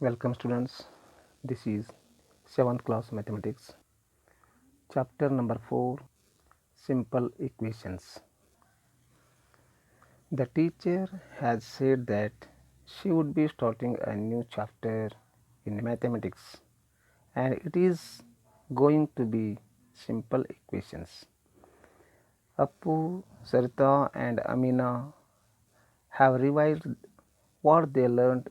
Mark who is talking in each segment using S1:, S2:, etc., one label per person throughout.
S1: Welcome students. This is 7th class mathematics chapter number 4 simple equations. The teacher has said that she would be starting a new chapter in mathematics and it is going to be simple equations. Appu, Sarita and Amina have revised what they learned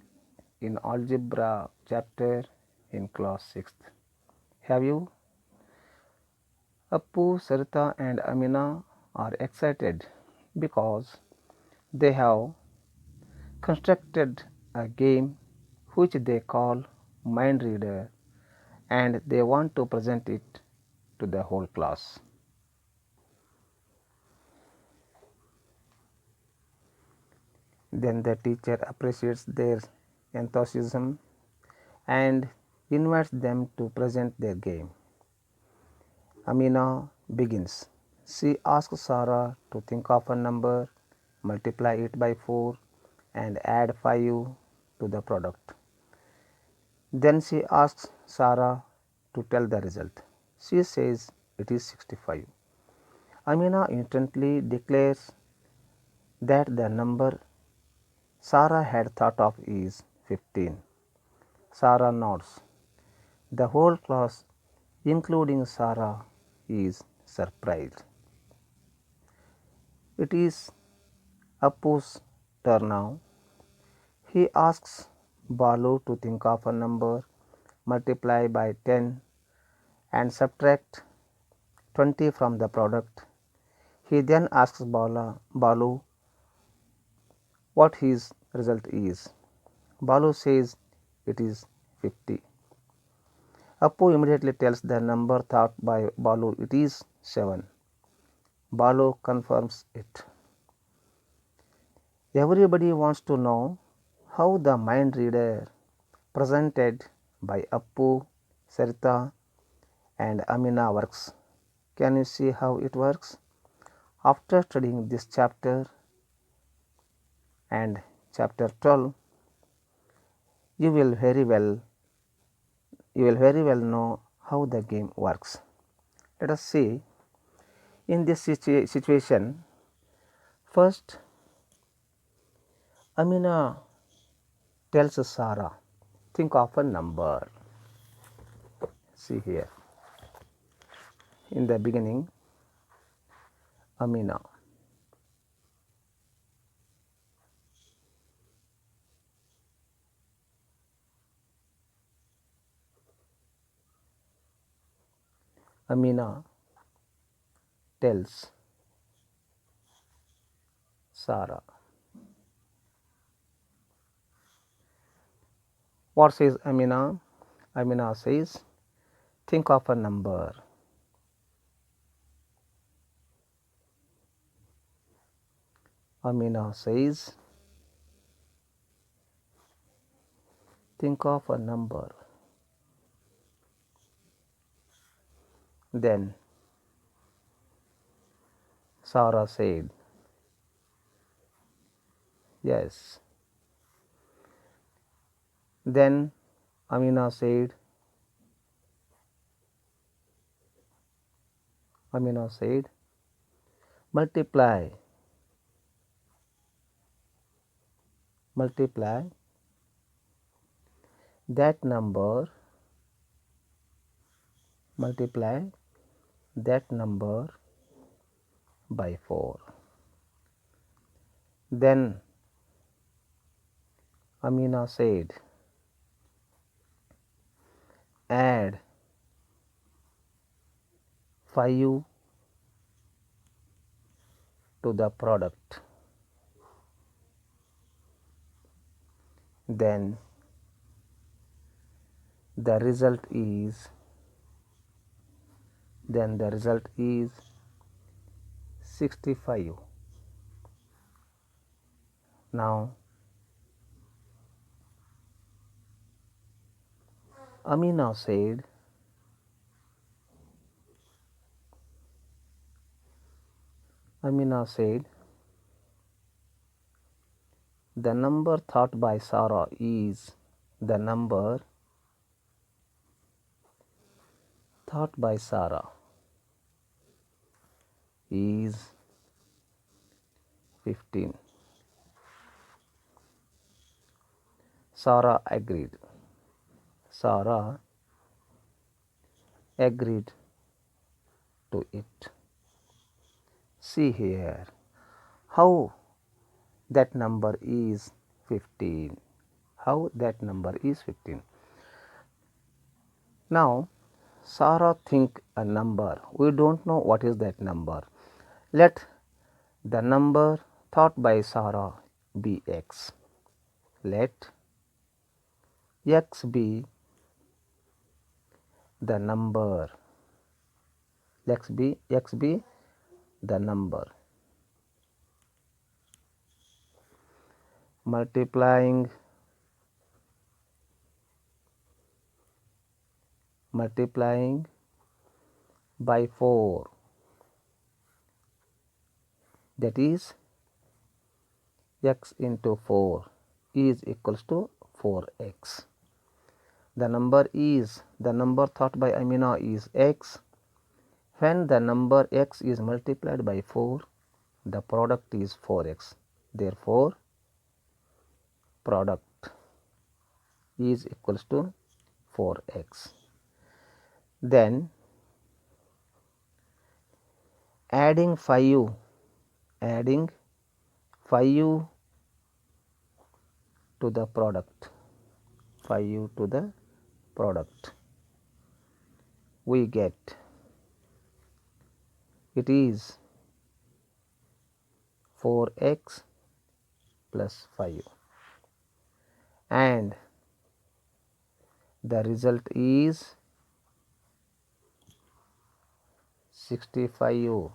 S1: in algebra chapter in class 6th. Have you? Appu, Sarita and Amina are excited because they have constructed a game which they call Mind Reader and they want to present it to the whole class. Then the teacher appreciates their enthusiasm and invites them to present their game. Amina begins. She asks Sarah to think of a number, multiply it by 4 and add 5 to the product. Then she asks Sarah to tell the result. She says it is 65. Amina instantly declares that the number Sarah had thought of is 15. Sarah nods. The whole class, including Sarah, is surprised. It is Appu's turn now. He asks Balu to think of a number, multiply by 10 and subtract 20 from the product. He then asks Balu what his result is. Balu says it is 50. Appu immediately tells the number thought by Balu it is 7. Balu confirms it. Everybody wants to know how the mind reader presented by Appu, Sarita and Amina works. Can you see how it works? After studying this chapter and chapter 12, you will very well know how the game works. Let us see in this situation. First, Amina tells Sarah, think of a number. See here. In the beginning, Amina. Amina tells Sarah. What says Amina? Amina says, think of a number. Amina says, think of a number. Then Sarah said, yes. Then Amina said, multiply that number by 4. Then Amina said, add 5 to the product. Then the result is 65. Now Amina said, the number thought by Sarah is the number thought by Sarah is 15. Sarah agreed. Sarah agreed to it. See here how that number is 15. How that number is 15. Now Sarah think a number. We don't know what is that number. Let the number thought by Sarah be x. Let x be the number. X be the number. Multiplying by 4, that is x into 4 is equals to 4x. The number thought by Amina is x. When the number x is multiplied by 4, the product is 4x. Therefore, product is equals to 4x. Then adding 5 to the product, we get it is 4x plus 5, and the result is 65.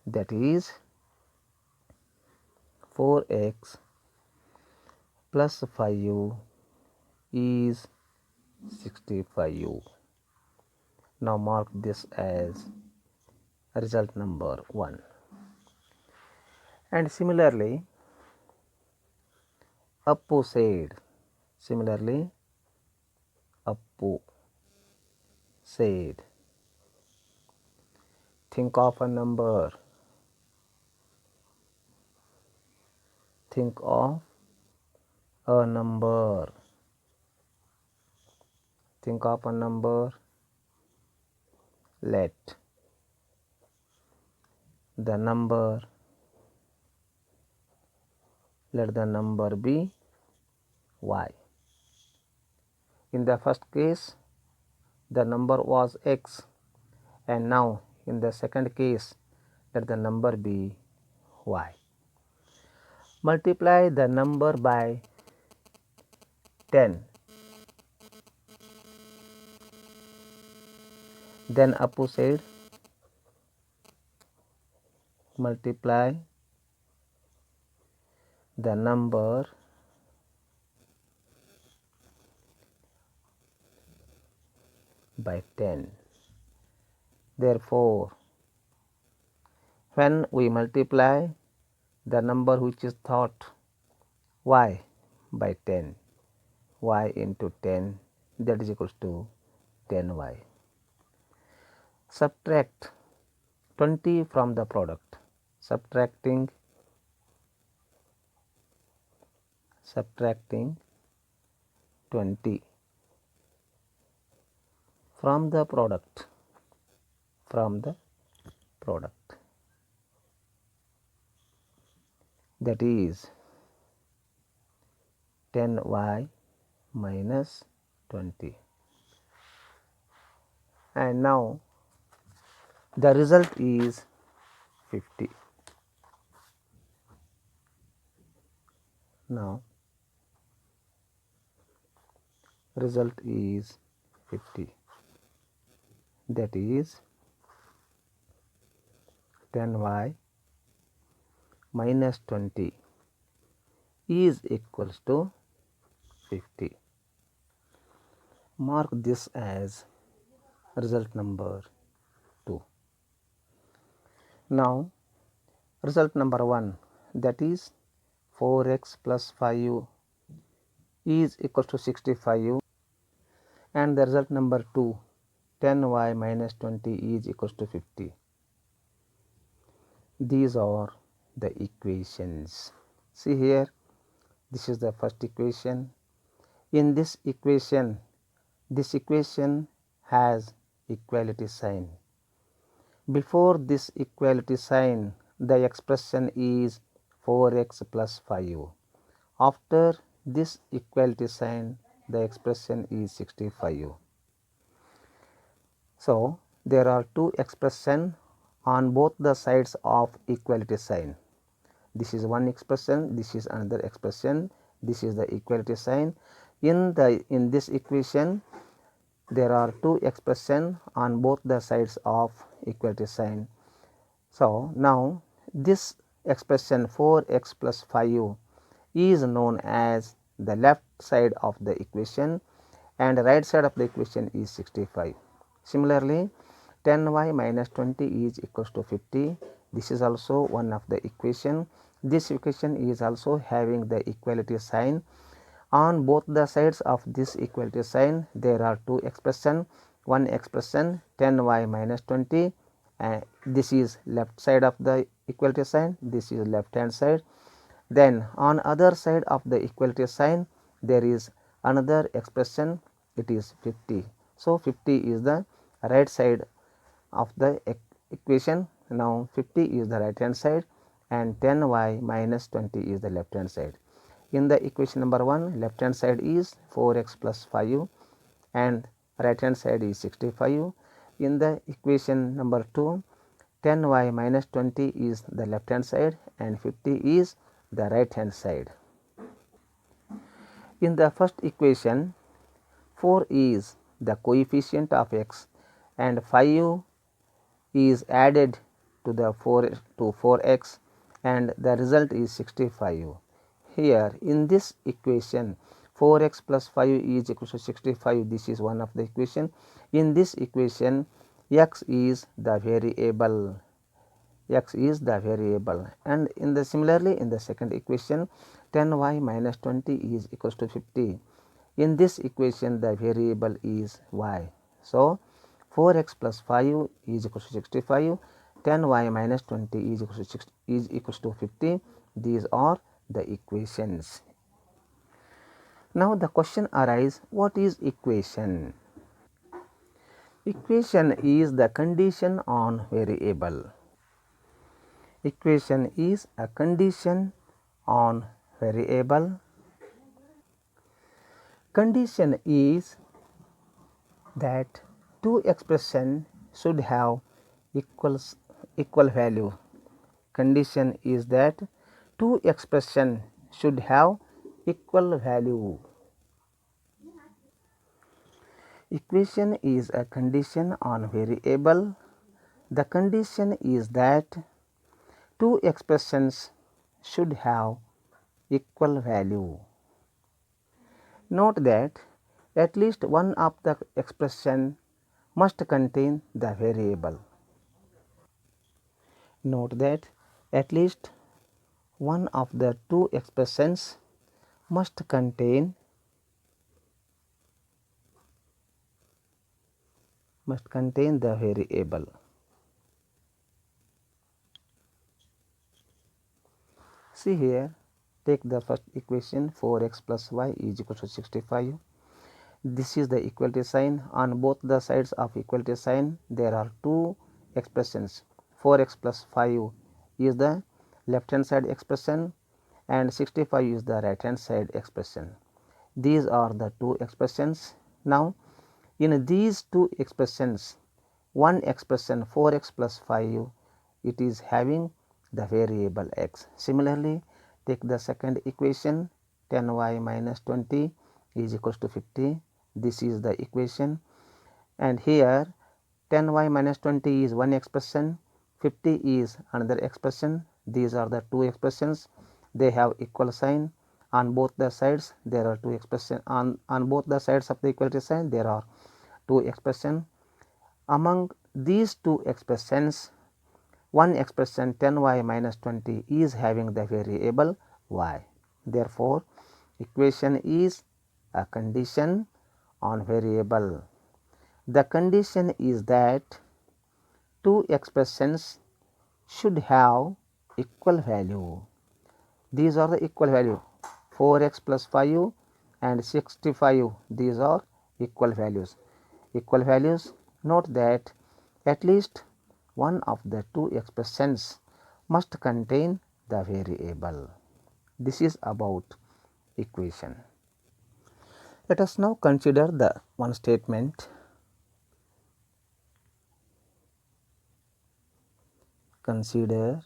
S1: That is 4x plus 5 is 65. Now mark this as result number 1. And similarly, Appu said, think of a number. Think of a number. Let the number be y. In the first case, the number was x, and now in the second case, let the number be y. Multiply the number by 10. Then Appu said, multiply the number by 10. Therefore, when we multiply the number which is thought y by 10, y into 10, that is equals to 10y. Subtract 20 from the product. Subtracting 20 from the product, that is 10y minus 20. And now the result is 50. Now result is 50. That is 10y minus 20 is equals to 50. Mark this as result number 2. Now result number 1, that is 4x plus 5 is equal to 65, and the result number 2, 10y minus 20 is equal to 50. These are the equations. See here, this is the first equation. In this equation has equality sign. Before this equality sign, the expression is 4x plus 5. After this equality sign, the expression is 65. So, there are two expressions on both the sides of equality sign. This is one expression, this is another expression, this is the equality sign. In this equation, there are two expressions on both the sides of equality sign. So, now this expression 4x plus 5 is known as the left side of the equation, and right side of the equation is 65. Similarly, 10y minus 20 is equals to 50. This is also one of the equation. This equation is also having the equality sign. On both the sides of this equality sign, there are two expressions. One expression 10y minus 20, and this is left side of the equality sign, this is left hand side. Then on other side of the equality sign, there is another expression, it is 50. So, 50 is the right side of the equation. Now, 50 is the right hand side and 10y minus 20 is the left hand side. In the equation number 1, left hand side is 4x plus 5 and right hand side is 65. In the equation number 2, 10y minus 20 is the left hand side and 50 is the right hand side. In the first equation, 4 is the coefficient of x and 5 is added to the 4x and the result is 65. Here in this equation, 4x plus 5 is equal to 65. This is one of the equation. In this equation, x is the variable. X is the variable, and in the similarly in the second equation, 10y minus 20 is equals to 50. In this equation, the variable is y. So, 4x plus 5 is equal to 65. 10y minus 20 is equals to 50. These are the equations. Now the question arises, what is equation? Equation is the condition on variable. Equation is a condition on variable. Condition is that two expressions should have equal value. Condition is that two expressions should have equal value. Equation is a condition on variable. The condition is that two expressions should have equal value. Note that at least one of the expression must contain the variable. Note that at least one of the two expressions must contain the variable. See here, take the first equation, 4x plus y is equal to 65. This is the equality sign. On both the sides of equality sign, there are two expressions. 4x plus 5 is the left hand side expression and 65 is the right hand side expression. These are the two expressions. Now, in these two expressions, one expression 4x plus 5, it is having the variable x. Similarly, take the second equation, 10y minus 20 is equals to 50. This is the equation, and here 10y minus 20 is one expression, 50 is another expression. These are the two expressions. They have equal sign. On both the sides, there are two expressions. On both the sides of the equality sign, there are two expressions. Among these two expressions, one expression 10y minus 20 is having the variable y. Therefore, equation is a condition on variable. The condition is that two expressions should have equal value. These are the equal value, 4x plus 5 and 65, these are equal values. Equal values, note that at least one of the two expressions must contain the variable. This is about equation. Let us now consider the one statement. Consider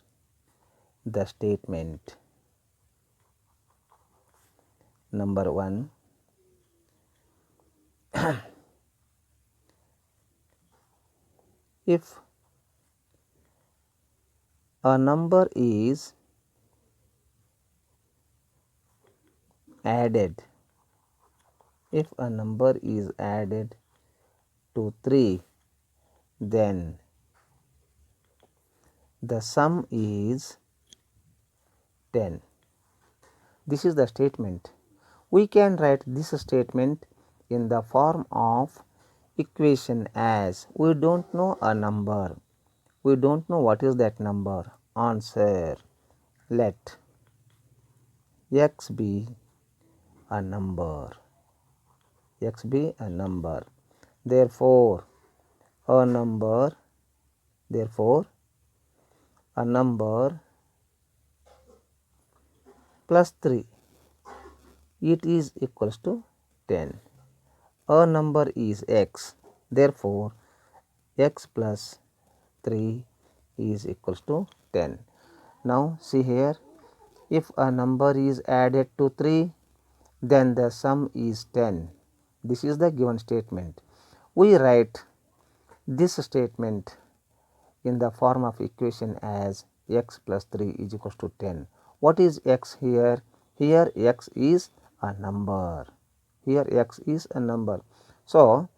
S1: the statement number 1. If a number is added, if a number is added to 3, then the sum is 10. This is the statement. We can write this statement in the form of equation as we don't know a number. We don't know what is that number. Answer. Let x be a number. X be a number. Therefore, a number plus 3, it is equals to 10. A number is x, therefore x plus 3 is equals to 10. Now see here, if a number is added to 3, then the sum is 10. This is the given statement. We write this statement in the form of equation as x plus 3 is equals to 10. What is x here? Here x is a number. Here x is a number. So,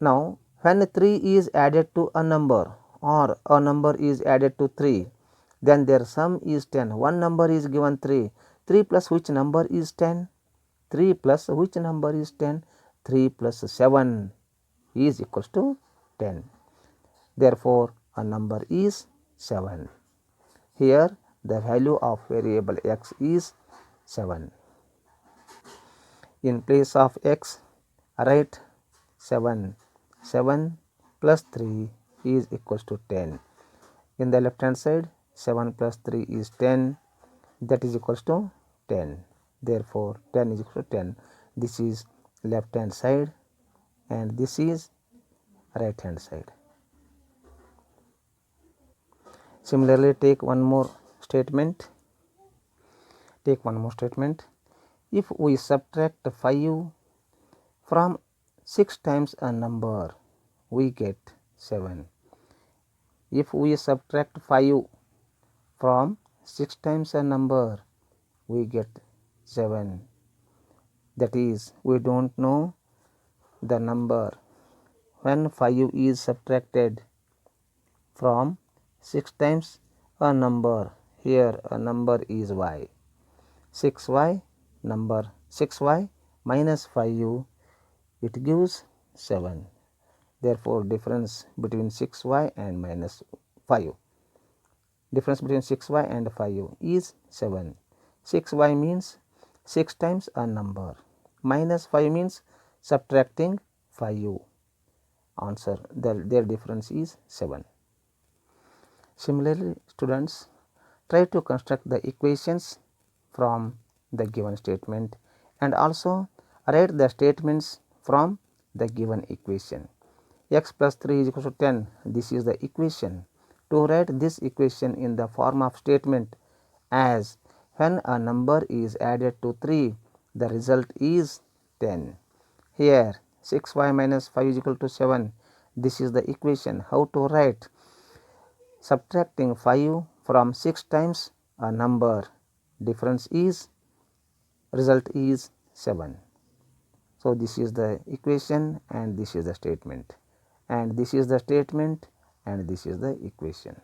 S1: now when 3 is added to a number or a number is added to 3, then their sum is 10. One number is given 3. 3 plus which number is 10? 3 plus which number is 10? 3 plus 7 is equals to 10. Therefore, a number is 7. Here the value of variable x is 7. In place of x, write 7. 7 plus 3 is equals to 10. In the left hand side, 7 plus 3 is 10, that is equals to 10. Therefore, 10 is equal to 10. This is left hand side and this is right hand side. Similarly, take one more statement. If we subtract 5 from 6 times a number, we get 7. If we subtract 5 from 6 times a number, we get 7. That is, we don't know the number. When 5 is subtracted from 6 times a number, here a number is y. 6y minus 5, it gives 7. Therefore, difference between 6y and minus 5. Difference between 6y and 5 is 7. 6y means 6 times a number. Minus 5 means subtracting 5. Answer, their difference is 7. Similarly, students, try to construct the equations from the given statement and also write the statements from the given equation. X plus 3 is equal to 10. This is the equation. To write this equation in the form of statement as when a number is added to 3, the result is 10. Here 6y minus 5 is equal to 7. This is the equation. How to write? Subtracting 5 from 6 times a number, difference is, result is 7. So, this is the equation and this is the statement, and this is the statement and this is the equation.